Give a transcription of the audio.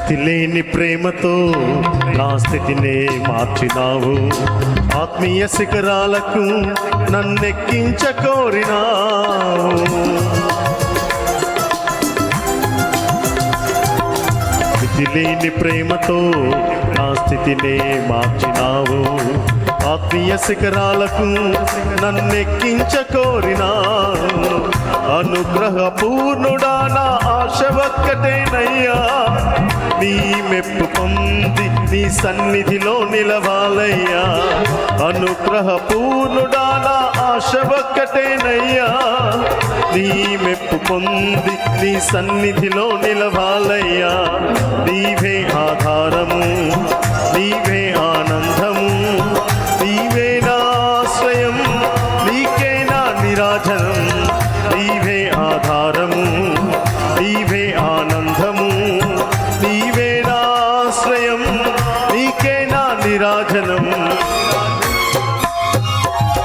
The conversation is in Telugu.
మితి లేని ప్రేమతో నా స్థితినే మార్చినావు. ఆత్మీయ శిఖరాలకు నన్నెక్కించ కోరినావు. మితి లేని ప్రేమతో నా స్థితినే మార్చినావు. ఆత్మీయ శిఖరాలకు నన్నెక్కించ కోరినావు. అనుగ్రహ పూర్ణుడా నా ఆశ ఒక్కటేనయ్యా, నీ మెప్పు పొంది నీ సన్నిధిలో నిలవాలయ్యా. అనుగ్రహ పూర్ణుడా నా ఆశ ఒక్కటేనయ్యా, నీ మెప్పు పొంది నీ సన్నిధిలో నిలవాలయ్యా. నీవే ఆధారము, నీవే ఆనందము, నీవే నా ఆశ్రయం, నీకే నా నిరాజనం. నీవే ఆధారము, నీవే ఆనందము, నీవే నా ఆశ్రయం, నీకే నా నిరాజనం.